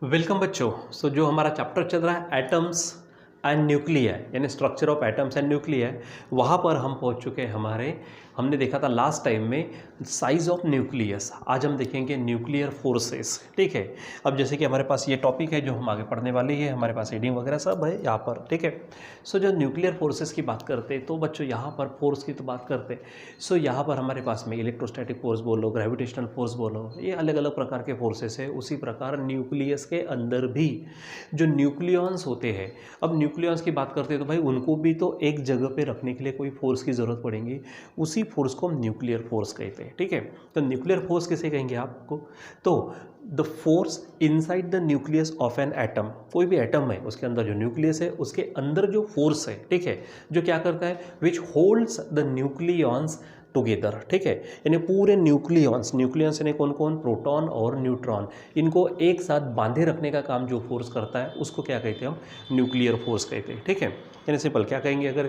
Welcome बच्चों। जो हमारा चैप्टर चल रहा है एटम्स एंड न्यूक्लिया यानी structure of atoms and nuclei, वहाँ पर हम पहुँच चुके हैं। हमने देखा था लास्ट टाइम में साइज ऑफ न्यूक्लियस। आज हम देखेंगे न्यूक्लियर फोर्सेस। ठीक है, अब जैसे कि हमारे पास ये टॉपिक है जो हम आगे पढ़ने वाले हैं, हमारे पास रीडिंग वगैरह सब है यहाँ पर। ठीक है, जो न्यूक्लियर फोर्सेस की बात करते हैं तो बच्चों यहाँ पर फोर्स की तो बात करते हैं। यहाँ पर हमारे पास में इलेक्ट्रोस्टैटिक फोर्स बोलो, ग्रेविटेशनल फोर्स बोलो, ये अलग अलग प्रकार के फोर्सेस है। उसी प्रकार न्यूक्लियस के अंदर भी जो न्यूक्लियॉन्स होते हैं, अब न्यूक्लियॉन्स की बात करते हैं तो भाई उनको भी तो एक जगह पे रखने के लिए कोई फोर्स की ज़रूरत पड़ेगी। उसी फोर्स को हम न्यूक्लियर फोर्स कहते हैं। ठीक है, तो न्यूक्लियर फोर्स किसे कहेंगे आपको? तो the force inside the nucleus of an atom, कोई भी एटम है उसके अंदर जो न्यूक्लियस है उसके अंदर जो फोर्स है, ठीक है, जो क्या करता है, विच होल्ड्स द न्यूक्लियॉन्स टुगेदर। ठीक है, यानी पूरे न्यूक्लियॉन्स यानी कौन कौन, प्रोटॉन और न्यूट्रॉन, इनको एक साथ बांधे रखने का काम जो फोर्स करता है उसको क्या कहते हैं, हम न्यूक्लियर फोर्स कहते हैं। ठीक है, यानी सिंपल क्या कहेंगे अगर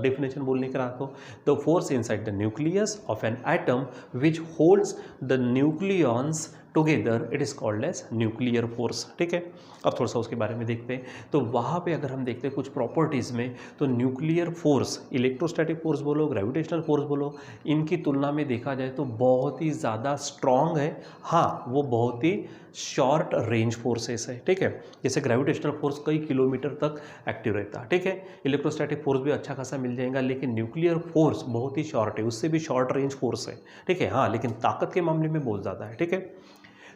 डेफिनेशन बोलने का तो the force inside the nucleus of an atom which holds the nucleons together, it is called as nuclear force. ठीक है, अब थोड़ा सा उसके बारे में देखते हैं। तो वहाँ पे अगर हम देखते हैं कुछ प्रॉपर्टीज़ में, तो न्यूक्लियर फोर्स, इलेक्ट्रोस्टैटिक फोर्स बोलो, ग्रेविटेशनल फोर्स बोलो, इनकी तुलना में देखा जाए तो बहुत ही ज़्यादा स्ट्रॉन्ग है। हाँ, वो बहुत ही शॉर्ट रेंज फोर्सेस है। ठीक है, जैसे ग्रेविटेशनल फोर्स कई किलोमीटर तक एक्टिव रहता है। ठीक है, इलेक्ट्रोस्टैटिक फोर्स भी अच्छा खासा मिल जाएगा, लेकिन न्यूक्लियर फोर्स बहुत ही शॉर्ट है, उससे भी शॉर्ट रेंज फोर्स है। ठीक है, हाँ, लेकिन ताकत के मामले में बहुत ज़्यादा है। ठीक है,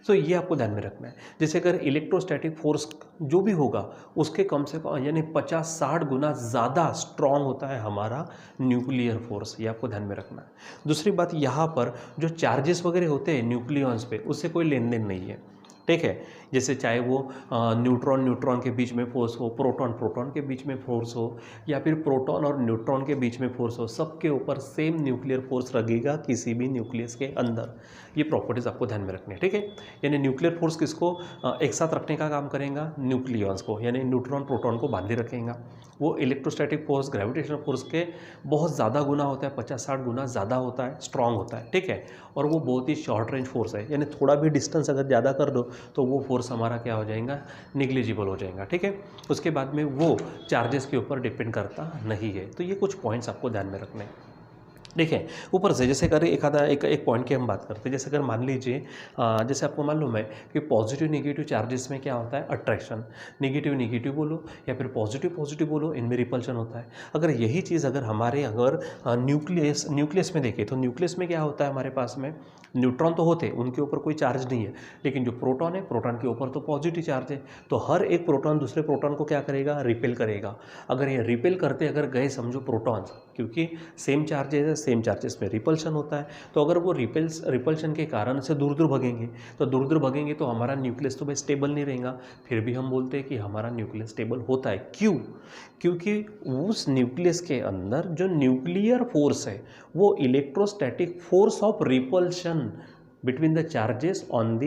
ये आपको ध्यान में रखना है। जैसे अगर इलेक्ट्रोस्टैटिक फोर्स जो भी होगा उसके कम से कम यानी 50-60 गुना ज़्यादा स्ट्रॉन्ग होता है हमारा न्यूक्लियर फोर्स, ये आपको ध्यान में रखना है। दूसरी बात, यहाँ पर जो चार्जेस वगैरह होते हैं न्यूक्लियॉन्स पे, उससे कोई लेन देन नहीं है। ठीक है, जैसे चाहे वो न्यूट्रॉन के बीच में फोर्स हो, प्रोटॉन के बीच में फोर्स हो, या फिर प्रोटॉन और न्यूट्रॉन के बीच में फोर्स हो, सबके ऊपर सेम न्यूक्लियर फोर्स लगेगा किसी भी न्यूक्लियस के अंदर। ये प्रॉपर्टीज़ आपको ध्यान में रखनी है। ठीक है, यानी न्यूक्लियर फोर्स किसको एक साथ रखने का काम करेगा, न्यूक्लियॉन्स को, यानी न्यूट्रॉन प्रोटॉन को बांधे रखेगा। वो इलेक्ट्रोस्टैटिक फोर्स ग्रेविटेशनल फोर्स के बहुत ज़्यादा गुना होता है, 50-60 गुना ज़्यादा होता है, स्ट्रॉन्ग होता है। ठीक है, और वो बहुत ही शॉर्ट रेंज फोर्स है, यानी थोड़ा भी डिस्टेंस अगर ज़्यादा कर दो तो वो फोर्स हमारा क्या हो जाएगा, निग्लिजिबल हो जाएगा। ठीक है, उसके बाद में वो चार्जेस के ऊपर डिपेंड करता नहीं है। तो ये कुछ पॉइंट्स आपको ध्यान में रखने हैं। देखें ऊपर से, जैसे अगर एक पॉइंट की हम बात करते हैं, जैसे अगर मान लीजिए जैसे आपको मालूम है कि पॉजिटिव नेगेटिव चार्जेस में क्या होता है, अट्रैक्शन, नेगेटिव नेगेटिव बोलो या फिर पॉजिटिव पॉजिटिव बोलो, इनमें रिपल्शन होता है। अगर यही चीज़ अगर न्यूक्लियस में देखें तो न्यूक्लियस में क्या होता है, हमारे पास में न्यूट्रॉन तो होते हैं, उनके ऊपर कोई चार्ज नहीं है, लेकिन जो प्रोटॉन है, प्रोटॉन के ऊपर तो पॉजिटिव चार्ज है। तो हर एक प्रोटॉन दूसरे प्रोटॉन को क्या करेगा, रिपेल करेगा। अगर ये रिपेल करते अगर गए समझो प्रोटॉन्स, क्योंकि सेम चार्जेस है, सेम चार्जेस में रिपल्शन होता है, तो अगर वो रिपल्शन के कारण से दूर दूर भगेंगे तो हमारा न्यूक्लियस तो भाई स्टेबल नहीं रहेगा। फिर भी हम बोलते हैं कि हमारा न्यूक्लियस स्टेबल होता है। क्यों? क्योंकि उस न्यूक्लियस के अंदर जो न्यूक्लियर फोर्स है वो electrostatic force of repulsion between the charges on the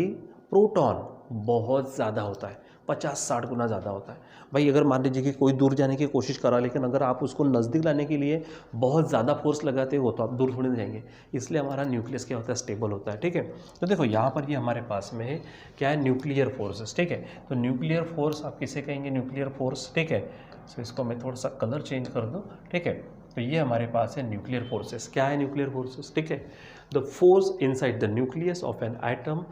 proton बहुत ज़्यादा होता है, 50-60 गुना ज़्यादा होता है। भाई अगर मान लीजिए कि कोई दूर जाने की कोशिश करा, लेकिन अगर आप उसको नज़दीक लाने के लिए बहुत ज़्यादा फोर्स लगाते हो तो आप दूर थोड़ी जाएंगे, इसलिए हमारा न्यूक्लियस क्या होता है, स्टेबल होता है। ठीक है, तो देखो यहाँ पर ये हमारे पास में है क्या है, न्यूक्लियर फोर्सेस। ठीक है, तो न्यूक्लियर फोर्स आप किसे कहेंगे, न्यूक्लियर फोर्स। ठीक है, तो इसको मैं थोड़ा सा कलर चेंज कर दूँ। ठीक है, तो ये हमारे पास है न्यूक्लियर फोर्सेस। क्या है न्यूक्लियर फोर्सेस? ठीक है, the force inside the nucleus of an atom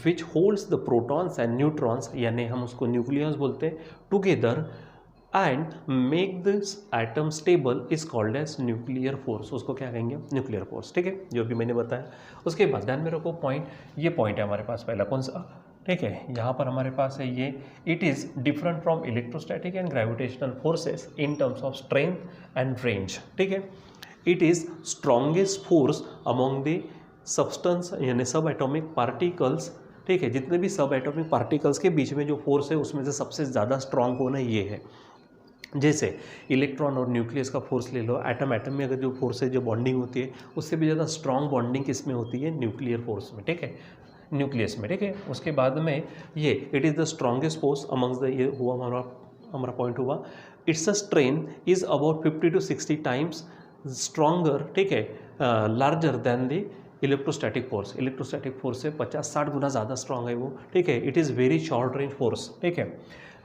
which holds the protons and neutrons, यानी हम उसको न्यूक्लियस बोलते हैं, together and make this atom stable is called as nuclear force. उसको क्या कहेंगे, न्यूक्लियर फोर्स। ठीक है, जो भी मैंने बताया। उसके बाद ध्यान में रखो पॉइंट, ये पॉइंट है हमारे पास पहला कौन सा, ठीक है, यहाँ पर हमारे पास है ये, it is different from electrostatic and gravitational forces in terms of strength and range. ठीक है, it is strongest force among the substance यानी सब एटॉमिक पार्टिकल्स। ठीक है, जितने भी सब एटॉमिक पार्टिकल्स के बीच में जो फोर्स है उसमें से सबसे ज़्यादा स्ट्रॉन्ग होना ये है। जैसे इलेक्ट्रॉन और न्यूक्लियस का फोर्स ले लो, एटम में अगर जो फोर्स है, जो बॉन्डिंग होती है, उससे भी ज़्यादा स्ट्रॉन्ग बॉन्डिंग किस में होती है, न्यूक्लियर फोर्स में। ठीक है, न्यूक्लियस में। ठीक है, उसके बाद में ये it is the strongest force amongst the, ये हुआ हमारा पॉइंट हुआ, it's a strain is about 50 to 60 times stronger. ठीक है, larger than the electrostatic force से 50-60 गुना ज़्यादा स्ट्रांग है वो, ठीक है। It is very short range force, ठीक है,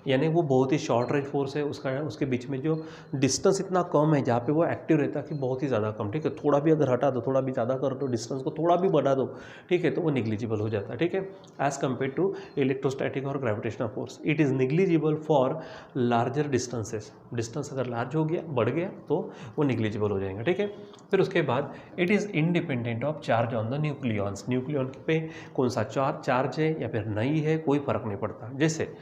यानी वो बहुत ही शॉर्ट रेंज फोर्स है। उसके बीच में जो डिस्टेंस इतना कम है जहाँ पे वो एक्टिव रहता है कि बहुत ही ज़्यादा कम, ठीक है। थोड़ा भी अगर हटा दो, थोड़ा भी ज़्यादा कर दो, डिस्टेंस को थोड़ा भी बढ़ा दो, ठीक है, तो वो निग्लिजिबल हो जाता है, ठीक है, एज़ कम्पेयर टू इलेक्ट्रोस्टैटिक और gravitational force. It is negligible for larger distances. Distance अगर लार्ज हो गया, बढ़ गया, तो वो निग्लिजिबल हो जाएगा, ठीक है। फिर उसके बाद it is independent of charge on the nucleons. Nucleon पे कौन सा चार्ज है या फिर नहीं है, कोई फर्क नहीं पड़ता। जैसे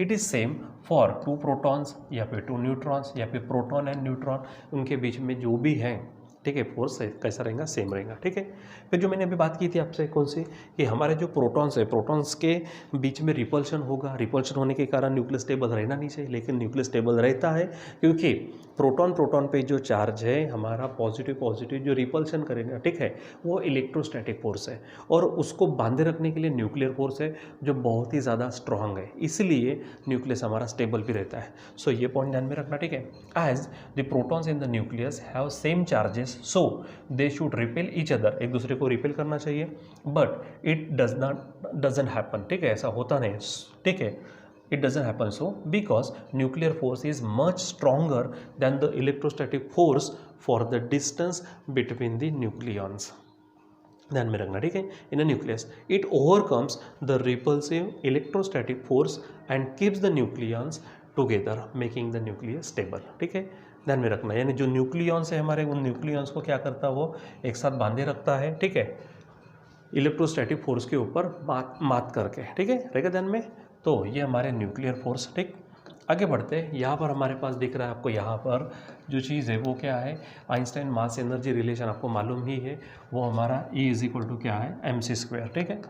it is same for 2 protons या फिर 2 न्यूट्रॉन्स या फिर प्रोटॉन एंड न्यूट्रॉन, उनके बीच में जो भी है, ठीक है, फोर्स कैसा रहेगा, सेम रहेगा, ठीक है। फिर जो मैंने अभी बात की थी आपसे कौन सी, कि हमारे जो प्रोटॉन्स है, प्रोटॉन्स के बीच में रिपल्शन होगा। रिपल्शन होने के कारण न्यूक्लियस स्टेबल रहना नहीं चाहिए, लेकिन न्यूक्लियस स्टेबल रहता है क्योंकि प्रोटॉन पे जो चार्ज है हमारा पॉजिटिव जो रिपल्शन करेगा, ठीक है, वो इलेक्ट्रोस्टैटिक फोर्स है, और उसको बांधे रखने के लिए न्यूक्लियर फोर्स है जो बहुत ही ज़्यादा स्ट्रांग है, इसलिए न्यूक्लियस हमारा स्टेबल भी रहता है। सो ये पॉइंट ध्यान में रखना, ठीक है। As the protons in the nucleus have same charges, so they should repel each other, एक दूसरे को रिपेल करना चाहिए, बट इट डजंट हैपन, ठीक है, ऐसा होता नहीं, ठीक है। It doesn't happen so because nuclear force is much stronger than the electrostatic force for the distance between the nucleons. ध्यान में रखना, ठीक है। In a nucleus it overcomes the repulsive electrostatic force and keeps the nucleons together making the nucleus stable, ठीक है, ध्यान में रखना। यानी जो न्यूक्लियंस है हमारे, उन न्यूक्लियंस को क्या करता है, वो एक साथ बांधे रखता है, ठीक है, इलेक्ट्रोस्टैटिक फोर्स के ऊपर मात करके, ठीक है, रहेगा ध्यान में। तो ये हमारे न्यूक्लियर फोर्स, ठीक। आगे बढ़ते हैं, यहाँ पर हमारे पास दिख रहा है आपको, यहाँ पर जो चीज़ है वो क्या है, आइंस्टाइन मास एनर्जी रिलेशन आपको मालूम ही है, वो हमारा E = क्या है, mc², ठीक है।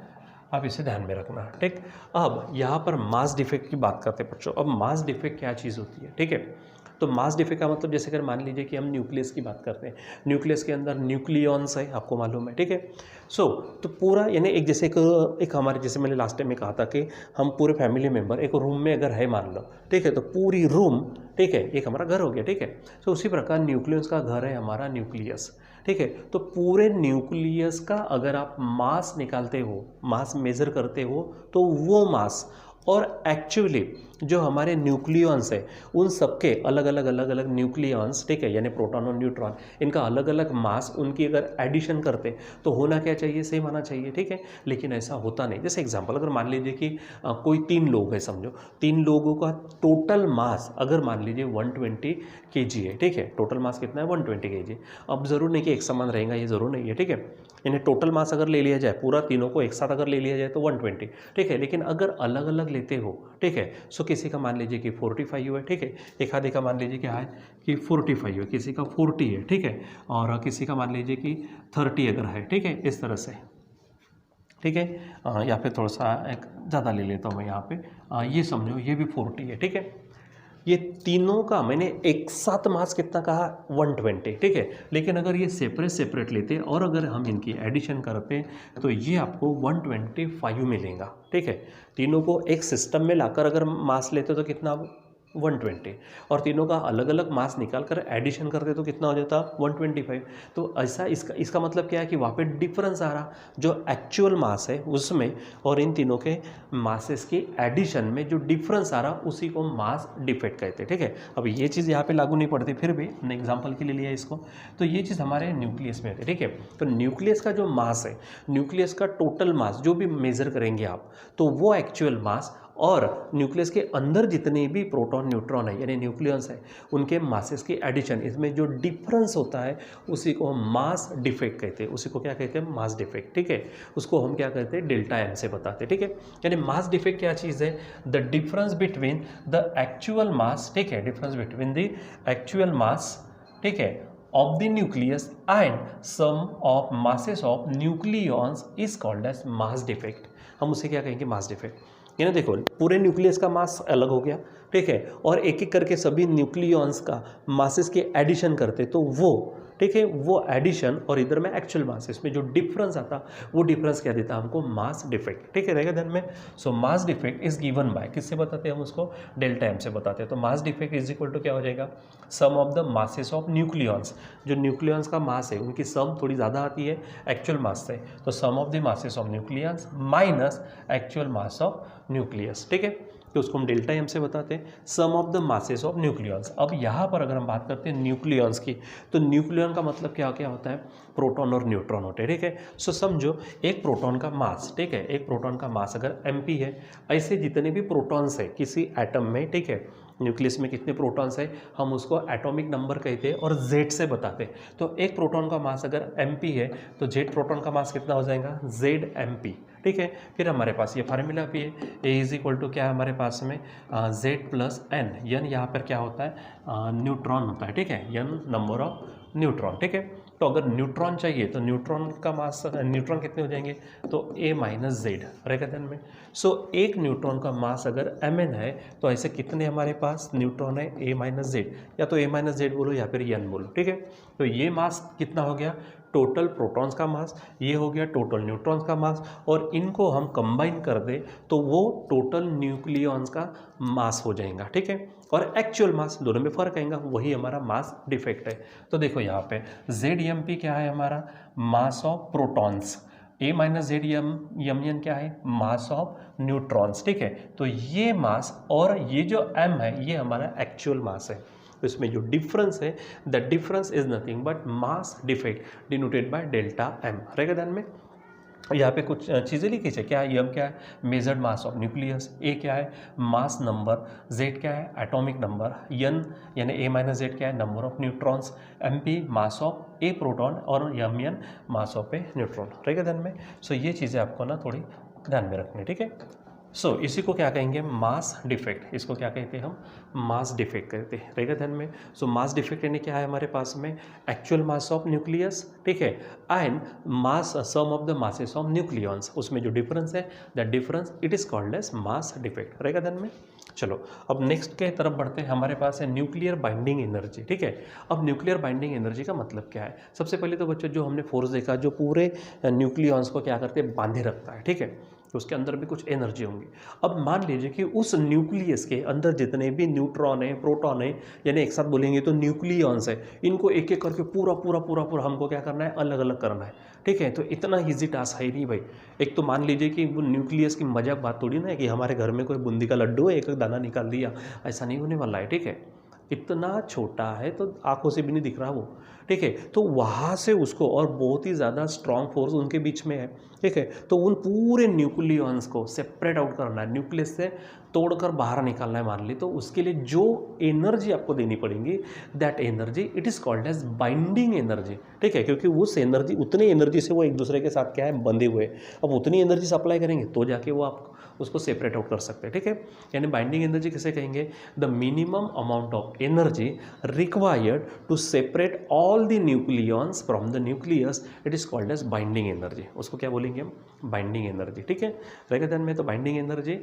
आप इसे ध्यान में रखना, ठीक। अब यहाँ पर मास डिफेक्ट की बात करते हैं बच्चों। अब मास डिफेक्ट क्या चीज़ होती है, ठीक है। तो मास डिफेक्ट का मतलब, जैसे अगर मान लीजिए कि हम न्यूक्लियस की बात करते हैं, न्यूक्लियस के अंदर न्यूक्लियॉन्स है, आपको मालूम है, ठीक है। तो पूरा, यानी एक जैसे एक हमारे, जैसे मैंने लास्ट टाइम में कहा था कि हम पूरे फैमिली मेम्बर एक रूम में अगर है मान लो, ठीक है, तो पूरी रूम, ठीक है, एक हमारा घर हो गया, ठीक है। तो उसी प्रकार न्यूक्लियस का घर है हमारा न्यूक्लियस, ठीक है। तो पूरे न्यूक्लियस का अगर आप मास निकालते हो, मास मेज़र करते हो, तो वो मास और एक्चुअली जो हमारे न्यूक्लियॉन्स है, उन सबके अलग अलग न्यूक्लियॉन्स, ठीक है, यानी प्रोटॉन और न्यूट्रॉन, इनका अलग अलग मास, उनकी अगर एडिशन करते तो होना क्या चाहिए, सेम आना चाहिए, ठीक है। लेकिन ऐसा होता नहीं। जैसे एग्जांपल, अगर मान लीजिए कि कोई 3 लोग है, समझो 3 लोगों का टोटल मास अगर मान लीजिए 120 kg है, ठीक है, टोटल मास कितना है, 120 kg। अब ज़रूर नहीं कि एक समान रहेगा, ये ज़रूर नहीं है, ठीक है। यानी टोटल मास अगर ले लिया जाए, पूरा तीनों को एक साथ अगर ले लिया जाए तो 120, ठीक है। लेकिन अगर अलग अलग लेते हो, ठीक है, सो किसी का मान लीजिए कि 45 है, ठीक है, एक आधे का मान लीजिए क्या है कि 45 है, किसी का 40 है, ठीक है, और किसी का मान लीजिए कि 30 अगर है, ठीक है, इस तरह से, ठीक है। या फिर थोड़ा सा एक ज़्यादा ले लेता हूँ मैं यहाँ पे, ये समझो ये भी 40 है, ठीक है। ये तीनों का मैंने एक साथ मास कितना कहा, 120, ठीक है। लेकिन अगर ये सेपरेट लेते और अगर हम इनकी एडिशन करते तो ये आपको 125 मिलेगा, ठीक है। तीनों को एक सिस्टम में लाकर अगर मास लेते तो कितना, 120, और तीनों का अलग अलग मास निकाल कर एडिशन करते तो कितना हो जाता, 125। तो ऐसा इसका मतलब क्या है कि वहाँ पे डिफरेंस आ रहा, जो एक्चुअल मास है उसमें और इन तीनों के मासेस की एडिशन में जो डिफरेंस आ रहा, उसी को मास डिफेक्ट कहते हैं, ठीक है। अब ये चीज़ यहाँ पे लागू नहीं पड़ती, फिर भी मैंने एग्जाम्पल के लिए लिया इसको। तो ये चीज़ हमारे न्यूक्लियस में होती है, ठीक है। तो न्यूक्लियस का जो मास है, न्यूक्लियस का टोटल मास जो भी मेज़र करेंगे आप, तो वो एक्चुअल मास और न्यूक्लियस के अंदर जितने भी प्रोटॉन न्यूट्रॉन है, यानी न्यूक्लियस है, उनके मासेस की एडिशन, इसमें जो डिफरेंस होता है उसी को हम मास डिफेक्ट कहते हैं। उसी को क्या कहते हैं, मास डिफेक्ट, ठीक है। उसको हम क्या कहते हैं, डेल्टा एम से बताते हैं, ठीक है। यानी मास डिफेक्ट क्या चीज़ है, the difference between the actual mass, ठीक है, difference between the actual mass, ठीक है, of the nucleus and sum of masses of nucleons is called as mass defect। हम उसे क्या कहेंगे, मास डिफेक्ट। यानी देखो, पूरे न्यूक्लियस का मास अलग हो गया, ठीक है, और एक एक करके सभी न्यूक्लियॉन्स का मासेस के एडिशन करते तो वो ठीक है, वो एडिशन और इधर में एक्चुअल मास, इसमें जो डिफरेंस आता वो डिफरेंस क्या देता हमको, मास डिफेक्ट, ठीक है, रहेगा ध्यान में। So mass defect is given by, किससे बताते हैं हम उसको, डेल्टा एम से बताते हैं। तो mass defect is equal to क्या हो जाएगा, sum of the masses of nucleons, जो न्यूक्लियॉन्स का मास है उनकी सम थोड़ी ज़्यादा आती है एक्चुअल मास से, तो sum of the masses of nucleons minus actual mass of nucleus, ठीक है, तो उसको हम डेल्टा एम से बताते हैं, sum of the masses of nucleons. अब यहाँ पर अगर हम बात करते हैं न्यूक्लियॉन्स की, तो न्यूक्लियॉन का मतलब क्या क्या होता है, प्रोटॉन और न्यूट्रॉन होते हैं, ठीक है। सो समझो एक प्रोटॉन का मास, ठीक है, एक प्रोटॉन का मास अगर mp है, ऐसे जितने भी प्रोटॉन्स है किसी एटम में, ठीक है, न्यूक्लियस में कितने प्रोटॉन्स है हम उसको एटॉमिक नंबर कहते हैं और z से बताते हैं। तो एक प्रोटॉन का मास अगर mp है तो z प्रोटॉन का मास कितना हो जाएगा, zmp, ठीक है। फिर हमारे पास ये फार्मूला भी है, ए इज इक्वल टू क्या है हमारे पास में, जेड प्लस एन, यन यहाँ पर क्या होता है, न्यूट्रॉन होता है, ठीक है, यन नंबर ऑफ न्यूट्रॉन, ठीक है। तो अगर न्यूट्रॉन चाहिए तो न्यूट्रॉन का मास, न्यूट्रॉन कितने हो जाएंगे, तो ए माइनस जेड रहेगा ध्यान में। सो एक न्यूट्रॉन का मास अगर mn है तो ऐसे कितने हमारे पास न्यूट्रॉन है, ए माइनस जेड, या तो ए माइनस जेड बोलो या फिर एन बोलो, ठीक है। तो ये मास कितना हो गया, टोटल प्रोटॉन्स का मास, ये हो गया टोटल न्यूट्रॉन्स का मास, और इनको हम कंबाइन कर दे तो वो टोटल न्यूक्लियॉन्स का मास हो जाएगा, ठीक है। और एक्चुअल मास दोनों में फर्क आएगा, वही हमारा मास डिफेक्ट है। तो देखो यहाँ पे ZMP क्या है हमारा, mass of protons, A minus ZMN क्या है, मास ऑफ न्यूट्रॉन्स, ठीक है। तो ये मास और ये जो m है ये हमारा एक्चुअल मास है। तो इसमें जो डिफरेंस है, the difference is nothing but mass defect denoted by delta M, रहेगा ध्यान में। यहाँ पे कुछ चीज़ें लिखी है, क्या है, एम क्या है, मेजर्ड मास ऑफ न्यूक्लियस, ए क्या है, मास नंबर, जेड क्या है, एटॉमिक नंबर, एन यानी ए माइनस जेड क्या है, number of neutrons, M P mass of a proton और M N mass of a neutron, रहेगा ध्यान में। सो ये चीज़ें आपको ना थोड़ी ध्यान में रखनी है, ठीक है। सो इसी को क्या कहेंगे, मास डिफेक्ट, इसको क्या कहते हैं हम, मास डिफेक्ट कहते हैं, रहेगा ध्यान में। सो मास डिफेक्ट यानी क्या है हमारे पास में, एक्चुअल मास ऑफ न्यूक्लियस, ठीक है, and mass sum of the masses of nucleons, उसमें जो डिफरेंस है that difference it is called as mass defect, रहेगा ध्यान में। चलो अब नेक्स्ट के तरफ बढ़ते हैं, हमारे पास है न्यूक्लियर बाइंडिंग एनर्जी, ठीक है। अब न्यूक्लियर बाइंडिंग एनर्जी का मतलब क्या है, सबसे पहले तो बच्चों जो हमने फोर्स देखा, जो पूरे न्यूक्लियॉन्स को क्या करते हैं, बांधे रखता है, ठीक है, तो उसके अंदर भी कुछ एनर्जी होंगी। अब मान लीजिए कि उस न्यूक्लियस के अंदर जितने भी न्यूट्रॉन है, प्रोटॉन है, यानी एक साथ बोलेंगे तो न्यूक्लियॉन्स है, इनको एक एक करके पूरा पूरा पूरा पूरा हमको क्या करना है, अलग अलग करना है, ठीक है। तो इतना ईजी टास्क है नहीं भाई। एक तो मान लीजिए कि वो न्यूक्लियस की मजाक बात थोड़ी ना है कि हमारे घर में कोई बूंदी का लड्डू है, एक एक दाना निकाल दिया, ऐसा नहीं होने वाला है, ठीक है। इतना छोटा है तो आंखों से भी नहीं दिख रहा वो, ठीक है। तो वहाँ से उसको, और बहुत ही ज़्यादा स्ट्रॉन्ग फोर्स उनके बीच में है, ठीक है, तो उन पूरे न्यूक्लियॉन्स को सेपरेट आउट करना है, न्यूक्लियस से तोड़कर बाहर निकालना है मान ली, तो उसके लिए जो एनर्जी आपको देनी पड़ेगी that energy it is called as binding energy, ठीक है, क्योंकि उस एनर्जी, उतनी एनर्जी से वो एक दूसरे के साथ क्या है, बंधे हुए। अब उतनी एनर्जी सप्लाई करेंगे तो जाके वो आप उसको सेपरेट आउट कर सकते हैं, ठीक है। यानी बाइंडिंग एनर्जी किसे कहेंगे, the minimum amount of energy required to separate all the nucleons from the nucleus, it is called as binding energy, उसको क्या बोलेंगे हम, बाइंडिंग एनर्जी, ठीक है, रहेगा ध्यान में। तो बाइंडिंग एनर्जी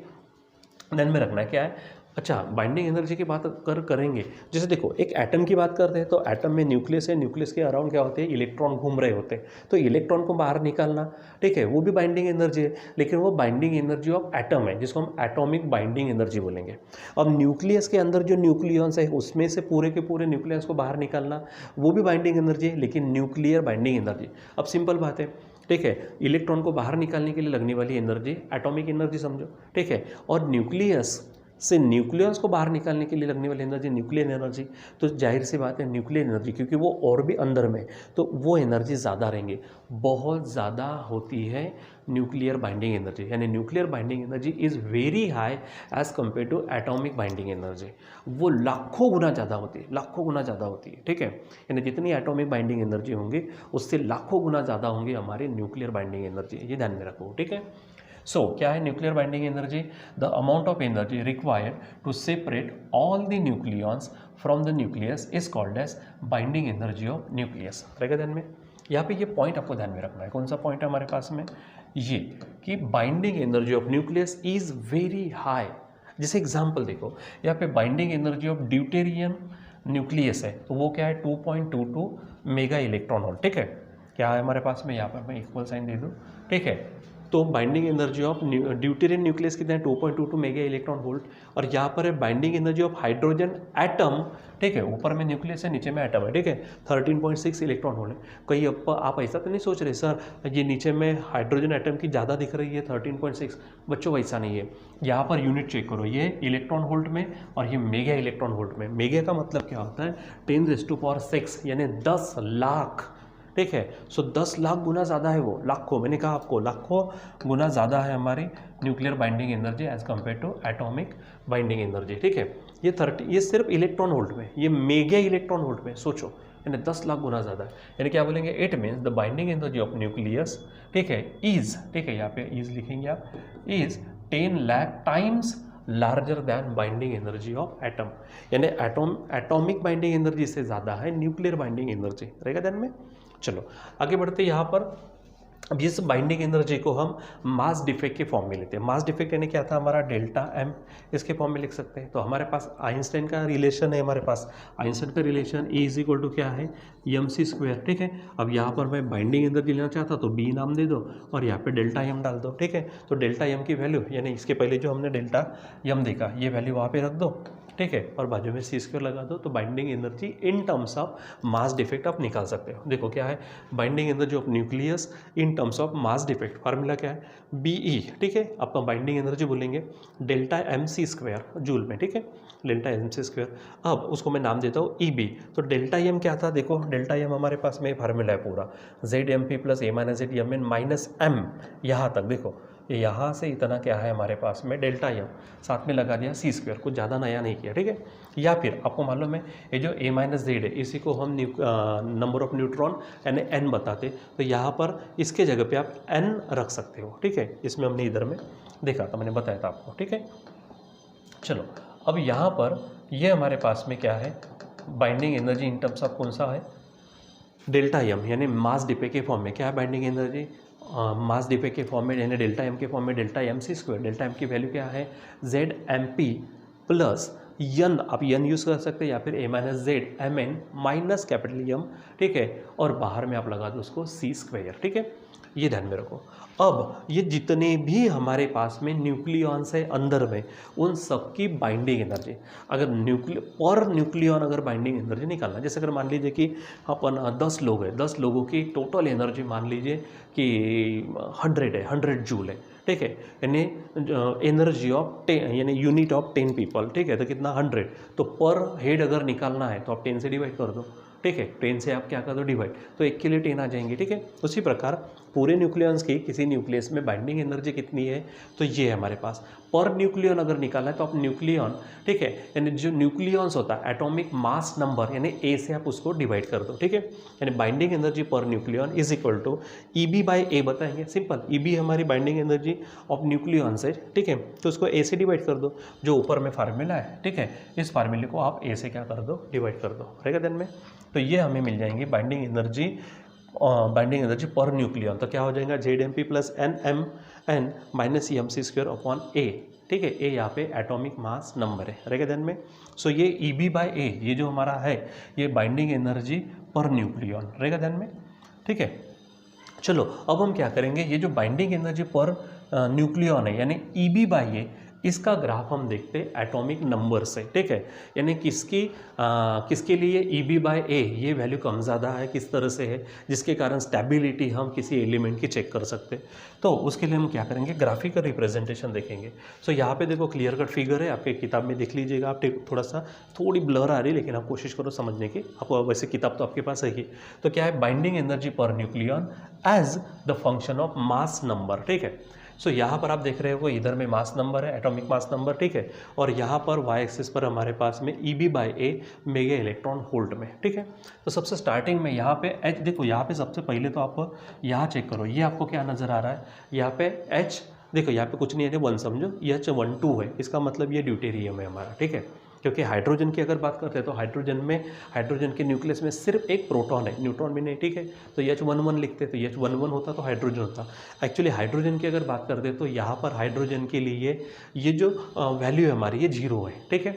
ध्यान में रखना है क्या है। अच्छा, बाइंडिंग एनर्जी की बात करेंगे, जैसे देखो एक एटम की बात करते हैं तो एटम में न्यूक्लियस है, न्यूक्लियस के अराउंड क्या होते हैं, इलेक्ट्रॉन घूम रहे होते हैं, तो इलेक्ट्रॉन को बाहर निकालना, ठीक है, वो भी बाइंडिंग एनर्जी है, लेकिन वो बाइंडिंग एनर्जी ऑफ एटम है, जिसको हम एटॉमिक बाइंडिंग एनर्जी बोलेंगे। अब न्यूक्लियस के अंदर जो न्यूक्लियॉन्स है उसमें से पूरे के पूरे न्यूक्लियस को बाहर निकालना, वो भी बाइंडिंग एनर्जी है, लेकिन न्यूक्लियर बाइंडिंग एनर्जी। अब सिंपल बात है, ठीक है, इलेक्ट्रॉन को बाहर निकालने के लिए लगने वाली एनर्जी एटॉमिक एनर्जी समझो, ठीक है, और न्यूक्लियस से न्यूक्लियस को बाहर निकालने के लिए लगने वाली एनर्जी न्यूक्लियर एनर्जी। तो जाहिर सी बात है न्यूक्लियर एनर्जी, क्योंकि वो और भी अंदर में, तो वो एनर्जी ज़्यादा रहेंगे, बहुत ज़्यादा होती है न्यूक्लियर बाइंडिंग एनर्जी, यानी nuclear binding energy is very high as compare to atomic binding energy, वो लाखों गुना ज़्यादा होती है, लाखों गुना ज़्यादा होती है, ठीक है। यानी जितनी एटॉमिक बाइंडिंग एनर्जी होंगी उससे लाखों गुना ज़्यादा होंगी हमारी न्यूक्लियर बाइंडिंग एनर्जी, ये ध्यान में रखो, ठीक है। सो क्या है nuclear binding energy, the amount of energy required to separate all the nucleons from the nucleus is called as binding energy of nucleus, रहेगा ध्यान में। यहाँ पे ये पॉइंट आपको ध्यान में रखना है, कौन सा पॉइंट है हमारे पास में, ये कि binding energy of nucleus is very high. जैसे एग्जाम्पल देखो, यहाँ पे binding energy of deuterium nucleus है तो वो क्या है 2.22 मेगा इलेक्ट्रॉन वोल्ट, ठीक है। क्या है हमारे पास में, यहाँ पर मैं इक्वल साइन दे दूँ, ठीक है। तो binding energy of deuterium nucleus कितना है 2.22 मेगा इलेक्ट्रॉन वोल्ट, और यहाँ पर है binding energy of hydrogen atom, ठीक है। ऊपर में न्यूक्लियस है, नीचे में एटम है, ठीक है। 13.6 इलेक्ट्रॉन वोल्ट है। कहीं आप ऐसा तो नहीं सोच रहे सर ये नीचे में हाइड्रोजन एटम की ज़्यादा दिख रही है 13.6, बच्चों वैसा नहीं है। यहाँ पर यूनिट चेक करो, ये इलेक्ट्रॉन वोल्ट में और ये मेगा इलेक्ट्रॉन वोल्ट में। मेगा का मतलब क्या होता है 10⁻⁶ यानी 10 लाख, ठीक है। सो 10 लाख गुना ज़्यादा है वो, लाखों, मैंने कहा आपको लाखों गुना ज़्यादा है हमारी nuclear binding energy as compare to atomic binding energy, ठीक है। ये सिर्फ इलेक्ट्रॉन वोल्ट में, ये मेगा इलेक्ट्रॉन वोल्ट में सोचो, यानी 10 लाख गुना ज़्यादा है। यानी क्या बोलेंगे, it means the binding energy of nucleus, ठीक है, इज, ठीक है, यहाँ पे इज लिखेंगे आप, is 10 lakh times larger than binding energy of atom, यानी एटॉमिक बाइंडिंग एनर्जी से ज़्यादा है न्यूक्लियर बाइंडिंग एनर्जी, रहेगा ध्यान में। चलो आगे बढ़ते, यहाँ पर अब इस बाइंडिंग एनर्जी को हम मास डिफेक्ट के फॉर्म में लेते हैं। मास डिफेक्ट यानी क्या था हमारा डेल्टा एम, इसके फॉर्म में लिख सकते हैं। तो हमारे पास आइंस्टाइन का रिलेशन है, हमारे पास आइंस्टाइन का relation E is equal to क्या है mc², ठीक है। अब यहाँ पर मैं बाइंडिंग एनर्जी लेना चाहता तो B नाम दे दो और यहाँ पे डेल्टा एम डाल दो, ठीक है। तो डेल्टा एम की वैल्यू यानी इसके पहले जो हमने डेल्टा एम देखा ये वैल्यू वहाँ पे रख दो, ठीक है, और बाजू में c² लगा दो। तो binding energy in terms of mass defect आप निकाल सकते हो। देखो क्या है binding energy of nucleus in terms of mass defect, formula क्या है BE, ठीक है। आपका बाइंडिंग एनर्जी बोलेंगे डेल्टा mc² जूल में, ठीक है, डेल्टा mc²। अब उसको मैं नाम देता हूँ EB। तो डेल्टा एम क्या था, देखो डेल्टा एम हमारे पास में फार्मूला है पूरा ZMP + A - ZMN - M, यहाँ तक देखो, यहाँ से इतना क्या है हमारे पास में डेल्टा एम, साथ में लगा दिया c², कुछ ज़्यादा नया नहीं किया, ठीक है। या फिर आपको मालूम है ये जो A - Z है इसी को हम नंबर ऑफ न्यूट्रॉन यानी n बताते, तो यहाँ पर इसके जगह पे आप n रख सकते हो, ठीक है। इसमें हमने इधर में देखा था, मैंने बताया था आपको, ठीक है। चलो अब यहाँ पर ये हमारे पास में क्या है binding energy in terms of कौन सा है डेल्टा एम, यानी मास डिफेक्ट के फॉर्म में क्या है बाइंडिंग एनर्जी मास डिफेक्ट के फॉर्म में, यानी डेल्टा एम के फॉर्म में डेल्टा mc²। डेल्टा एम की वैल्यू क्या है ZMP + n, आप n यूज़ कर सकते हैं या फिर A - ZMN - M, ठीक है, और बाहर में आप लगा दो उसको c², ठीक है। ये ध्यान में रखो। अब ये जितने भी हमारे पास में न्यूक्लियॉन्स है अंदर में उन सब की बाइंडिंग एनर्जी, अगर पर न्यूक्लियॉन अगर बाइंडिंग एनर्जी निकालना, जैसे अगर मान लीजिए कि अपन 10 लोग हैं, 10 लोगों की टोटल एनर्जी मान लीजिए कि 100 है, 100 जूल है, ठीक है, यानी एनर्जी ऑफ 10 यानी यूनिट ऑफ 10 पीपल, ठीक है, तो कितना 100। तो पर हेड अगर निकालना है तो आप 10 से डिवाइड कर दो, ठीक है, 10 से आप क्या कर दो डिवाइड, तो 1 के लिए 10 आ जाएंगे, ठीक है। उसी प्रकार पूरे न्यूक्लियॉन्स की किसी न्यूक्लियस में बाइंडिंग एनर्जी कितनी है, तो ये है हमारे पास पर न्यूक्लियन अगर निकालना है तो आप न्यूक्लियन, ठीक है, यानी जो न्यूक्लियॉन्स होता है एटॉमिक मास नंबर यानी A से आप उसको डिवाइड कर दो, ठीक है। यानी binding energy per nucleon is equal to EB/A बताएंगे, सिंपल। EB हमारी बाइंडिंग एनर्जी ऑफ न्यूक्लियॉन्स है, ठीक है, तो उसको A से डिवाइड कर दो, जो ऊपर में फार्मूला है, ठीक है, इस फार्मूले को आप A से क्या कर दो डिवाइड कर दो, रहेगा ध्यान में। तो ये हमें मिल जाएंगी बाइंडिंग एनर्जी पर न्यूक्लियन, तो क्या हो जाएगा ZMP + NMN - mc²/A, ठीक है। A यहाँ पे एटॉमिक मास नंबर है, रहेगा ध्यान में। सो ये EB/A ये जो हमारा है ये बाइंडिंग एनर्जी पर न्यूक्लियन, रहेगा ध्यान में, ठीक है। चलो अब हम क्या करेंगे, ये जो बाइंडिंग एनर्जी पर न्यूक्लियन है यानी EB/A, इसका ग्राफ हम देखते हैं एटॉमिक नंबर से, ठीक है, यानी किसके लिए EB/A ये वैल्यू कम ज़्यादा है, किस तरह से है, जिसके कारण स्टेबिलिटी हम किसी एलिमेंट की चेक कर सकते हैं। तो उसके लिए हम क्या करेंगे ग्राफिकल रिप्रेजेंटेशन देखेंगे। सो यहाँ पे देखो क्लियर कट फिगर है, आपके किताब में देख लीजिएगा आप, थोड़ी ब्लर आ रही है लेकिन आप कोशिश करो समझने की, आपको वैसे किताब तो आपके पास है ही। तो क्या है binding energy per nucleon as the function of mass number, ठीक है। सो यहाँ पर आप देख रहे हो इधर में मास नंबर है, एटॉमिक मास नंबर, ठीक है, और यहाँ पर y एक्सिस पर हमारे पास में EB/A मेगा इलेक्ट्रॉन वोल्ट में, ठीक है। तो सबसे स्टार्टिंग में यहाँ पे H देखो, यहाँ पे सबसे पहले तो आप यहाँ चेक करो, ये आपको क्या नज़र आ रहा है, यहाँ पे H देखो, यहाँ पे कुछ नहीं है 1 समझो, ये H12 है, इसका मतलब ये ड्यूटेरियम है हमारा, ठीक है। क्योंकि हाइड्रोजन की अगर बात करते हैं तो हाइड्रोजन के न्यूक्लियस में सिर्फ एक प्रोटॉन है, न्यूट्रॉन भी नहीं, ठीक है। तो H11 लिखते तो H11 होता तो हाइड्रोजन होता। एक्चुअली हाइड्रोजन की अगर बात करते तो यहाँ पर हाइड्रोजन के लिए ये जो वैल्यू है हमारी ये 0 है, ठीक है।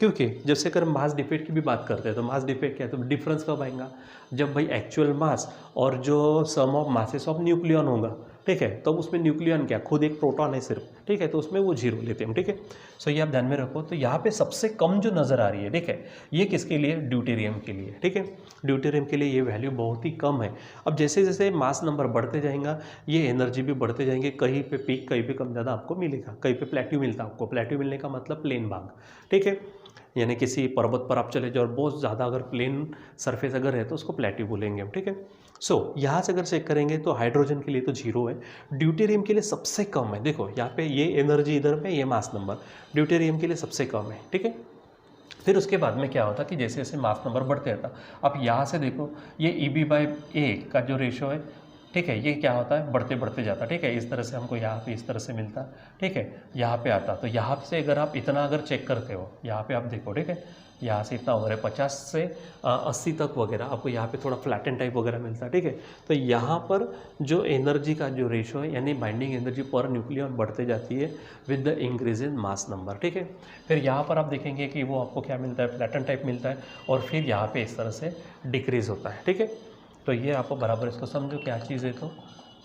क्योंकि जैसे अगर मास डिफेक्ट की भी बात करते हैं तो मास डिफेक्ट क्या है, तो डिफरेंस कब आएगा, जब भाई एक्चुअल मास और जो सम ऑफ मासेस ऑफ न्यूक्लियन होगा, ठीक है, तो उसमें न्यूक्लियन क्या, खुद एक प्रोटॉन है सिर्फ, ठीक है, तो उसमें वो जीरो लेते हैं, ठीक है। सो ये आप ध्यान में रखो। तो यहाँ पे सबसे कम जो नज़र आ रही है, ठीक है, ये किसके लिए, ड्यूटेरियम के लिए, ठीक है, ड्यूटेरियम के लिए ये वैल्यू बहुत ही कम है। अब जैसे जैसे मास नंबर बढ़ते जाएगा ये एनर्जी भी बढ़ते जाएंगे, कहीं पे पीक कहीं पे कम ज़्यादा आपको मिलेगा, कहीं पे प्लेट्यू मिलता है आपको। प्लेट्यू मिलने का मतलब प्लेन भाग, ठीक है, यानी किसी पर्वत पर आप चले जाओ और बहुत ज़्यादा अगर प्लेन सरफेस अगर है तो उसको प्लेट्यू बोलेंगे हम, ठीक है। सो यहाँ से अगर चेक करेंगे तो हाइड्रोजन के लिए तो जीरो है, ड्यूटेरियम के लिए सबसे कम है। देखो यहाँ पे ये एनर्जी इधर पे, ये मास नंबर ड्यूटेरियम के लिए सबसे कम है, ठीक है। फिर उसके बाद में क्या होता कि जैसे जैसे मास नंबर बढ़ते रहता, अब यहाँ से देखो ये EB/A का जो रेशो है, ठीक है, ये क्या होता है, बढ़ते बढ़ते जाता, ठीक है, इस तरह से हमको यहाँ पे इस तरह से मिलता, ठीक है, यहाँ पे आता। तो यहाँ से अगर आप इतना अगर चेक करते हो, यहाँ पे आप देखो, ठीक है, यहाँ से इतना वगैरह 50 से 80 तक वगैरह आपको यहाँ पे थोड़ा फ्लैटन टाइप वगैरह मिलता है, ठीक है। तो यहाँ पर जो एनर्जी का जो रेशो है यानी बाइंडिंग एनर्जी पर न्यूक्लियन बढ़ते जाती है with the increase in mass number, ठीक है। फिर यहाँ पर आप देखेंगे कि वो आपको क्या मिलता है, फ्लैटन टाइप मिलता है, और फिर यहाँ पे इस तरह से डिक्रीज होता है, ठीक है। तो ये आपको बराबर इसको समझो क्या चीज़ है, तो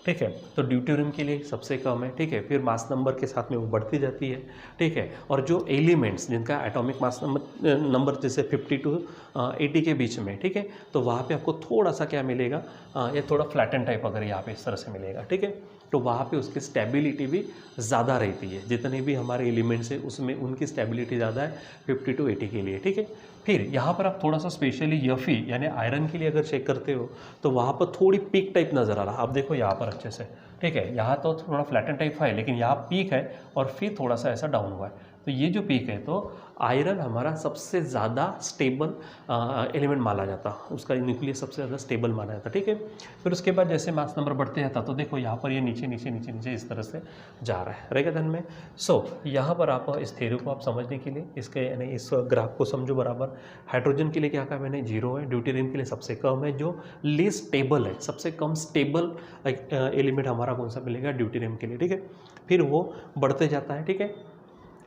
ठीक है। तो ड्यूटेरियम के लिए सबसे कम है, ठीक है, फिर मास नंबर के साथ में वो बढ़ती जाती है, ठीक है। और जो एलिमेंट्स जिनका एटॉमिक मास नंबर जैसे 50 to 80 के बीच में, ठीक है, तो वहाँ पे आपको थोड़ा सा क्या मिलेगा, ये थोड़ा फ्लैटन टाइप अगर यहाँ पे इस तरह से मिलेगा, ठीक है। तो वहाँ पे उसकी स्टेबिलिटी भी ज़्यादा रहती है, जितने भी हमारे एलिमेंट्स हैं उसमें उनकी स्टेबिलिटी ज़्यादा है 50 to 80 के लिए, ठीक है। फिर यहाँ पर आप थोड़ा सा स्पेशली Fe यानी आयरन के लिए अगर चेक करते हो तो वहाँ पर थोड़ी पीक टाइप नज़र आ रहा है। आप देखो यहाँ पर अच्छे से, ठीक है, यहाँ तो थोड़ा फ्लैटन टाइप है लेकिन यहाँ पीक है और फिर थोड़ा सा ऐसा डाउन हुआ है। तो ये जो पीक है तो आयरन हमारा सबसे ज़्यादा स्टेबल एलिमेंट माना जाता, उसका न्यूक्लियस सबसे ज़्यादा स्टेबल माना जाता, ठीक है। फिर उसके बाद जैसे मास नंबर बढ़ते जाता तो देखो यहाँ पर ये नीचे नीचे नीचे नीचे इस तरह से जा रहा है, रहेगा ध्यान में। सो यहाँ पर आप इस थ्योरी को आप समझने के लिए इसके यानी इस ग्राफ को समझो बराबर। हाइड्रोजन के लिए क्या कहा मैंने, जीरो है, ड्यूटेरियम के लिए सबसे कम है, जो लीस्ट स्टेबल है, सबसे कम स्टेबल एलिमेंट हमारा कौन सा मिलेगा, ड्यूटेरियम के लिए, ठीक है। फिर वो बढ़ते जाता है, ठीक है,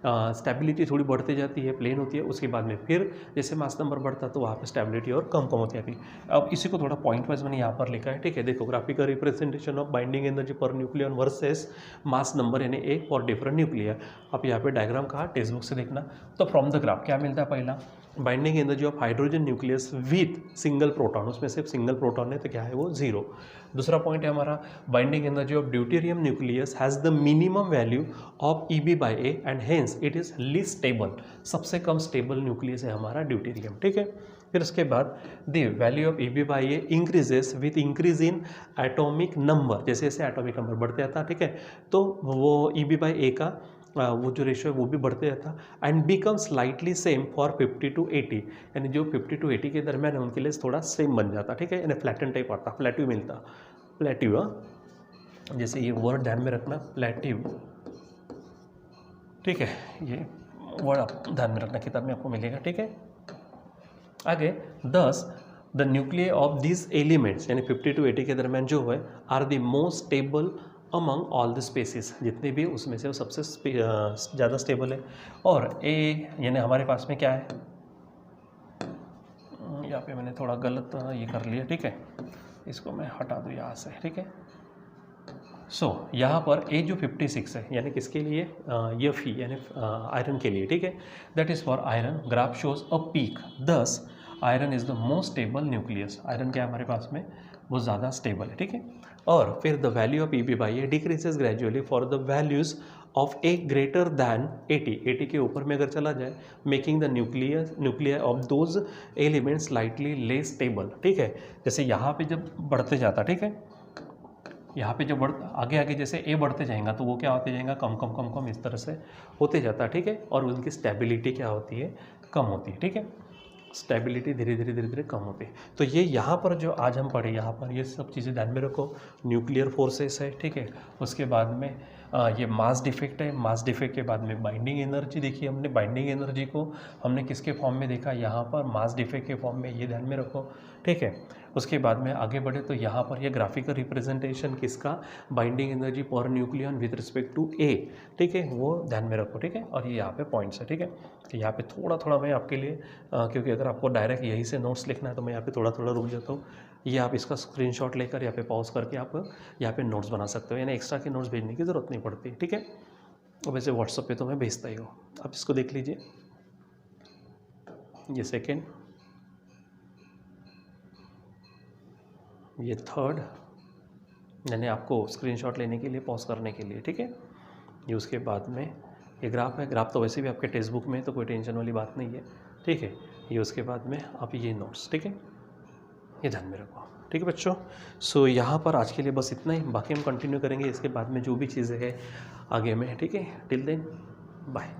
स्टेबिलिटी थोड़ी बढ़ती जाती है, प्लेन होती है, उसके बाद में फिर जैसे मास नंबर बढ़ता है तो वहाँ पे स्टेबिलिटी और कम होती जाती है। अब इसी को थोड़ा पॉइंट वाइज मैंने यहाँ पर लिखा है, ठीक है। देखो graphical representation of binding energy per nucleon versus mass number यानी ए फॉर डिफरेंट न्यूक्लियर। अब यहाँ पे डायग्राम कहा टेक्स्ट बुक से देखना। तो फ्रॉम द ग्राफ क्या मिलता है, पहला binding energy of hydrogen nucleus with single proton, उसमें सिर्फ सिंगल प्रोटॉन है तो क्या है वो जीरो। दूसरा पॉइंट है हमारा binding energy of deuterium nucleus has the minimum value of EB/A and hence it is least stable, सबसे कम स्टेबल न्यूक्लियस है हमारा ड्यूटेरियम, ठीक है। फिर उसके बाद the value of EB/A increases with increase in atomic number, जैसे जैसे एटॉमिक नंबर बढ़ते जाता, ठीक है, तो वो EB/A का वो जो रेशियो है वो भी बढ़ते जाता and become slightly same for 50 to 80, यानी जो 50 to 80 के दरमियान है उनके लिए थोड़ा सेम बन जाता, ठीक है, यानी फ्लैटन टाइप आता, प्लेट्यू मिलता, प्लेट्यू, जैसे ये वर्ड ध्यान में रखना, प्लेट्यू, ठीक है, ये वर्ड आप ध्यान में रखना, किताब में आपको मिलेगा, ठीक है। आगे 10 the nuclear of this elements यानी 50 to 80 के दरमियान जो है are the most stable among all the species, जितने भी उसमें से वो सबसे ज़्यादा स्टेबल है। और ए यानी हमारे पास में क्या है, यहाँ पे मैंने थोड़ा गलत ये कर लिया, ठीक है, इसको मैं हटा दूँ यहाँ से, ठीक है। सो यहाँ पर ए जो 56 है यानी किसके लिए, ये फी यानी आयरन के लिए, ठीक है, that is for iron. Graph shows a peak, thus iron is the most stable nucleus, iron क्या है हमारे पास में वो ज़्यादा स्टेबल है, ठीक है। और फिर the value of EB/A decreases gradually for the values of A greater than 80 के ऊपर में अगर चला जाए, making the nuclear of those elements slightly less stable, ठीक है। जैसे यहाँ पे जब बढ़ते जाता, ठीक है, यहाँ पे जब आगे आगे जैसे ए बढ़ते जाएगा तो वो क्या होते जाएगा, कम कम कम कम इस तरह से होते जाता, ठीक है। और उनकी स्टेबिलिटी क्या होती है, कम होती है, ठीक है, स्टेबिलिटी धीरे धीरे कम होती है। तो ये यहाँ पर जो आज हम पढ़े, यहाँ पर ये सब चीज़ें ध्यान में रखो, न्यूक्लियर फोर्सेस है, ठीक है। उसके बाद में ये मास डिफेक्ट है, मास डिफेक्ट के बाद में बाइंडिंग एनर्जी देखी हमने, बाइंडिंग एनर्जी को हमने किसके फॉर्म में देखा, यहाँ पर मास डिफेक्ट के फॉर्म में, ये ध्यान में रखो। ठीक है। उसके बाद में आगे बढ़े तो यहाँ पर ये ग्राफिकल रिप्रेजेंटेशन किसका, binding energy per nucleon with respect to A, ठीक है, वो ध्यान में रखो, ठीक है। और ये यहाँ पे पॉइंट्स है, ठीक है। तो यहाँ पे थोड़ा थोड़ा मैं आपके लिए क्योंकि अगर आपको डायरेक्ट यहीं से नोट्स लिखना है तो मैं यहाँ पे थोड़ा थोड़ा रुक जाता हूँ। ये आप इसका स्क्रीनशॉट लेकर यहाँ पे पॉज करके आप यहाँ पे नोट्स बना सकते हो, यानी एक्स्ट्रा के नोट्स भेजने की ज़रूरत नहीं पड़ती, ठीक है। और वैसे व्हाट्सअप पे तो मैं भेजता ही हूँ, आप इसको देख लीजिए। ये सेकेंड, ये थर्ड, यानी आपको स्क्रीनशॉट लेने के लिए पॉज करने के लिए, ठीक है। ये उसके बाद में ये ग्राफ है, ग्राफ तो वैसे भी आपके टेक्स्ट बुक में है तो कोई टेंशन वाली बात नहीं है, ठीक है। ये उसके बाद में आप ये नोट्स, ठीक है, ये ध्यान में रखो, ठीक है बच्चों। सो यहाँ पर आज के लिए बस इतना ही, बाकी हम कंटिन्यू करेंगे इसके बाद में जो भी चीज़ें हैं आगे में, ठीक है। Till then bye.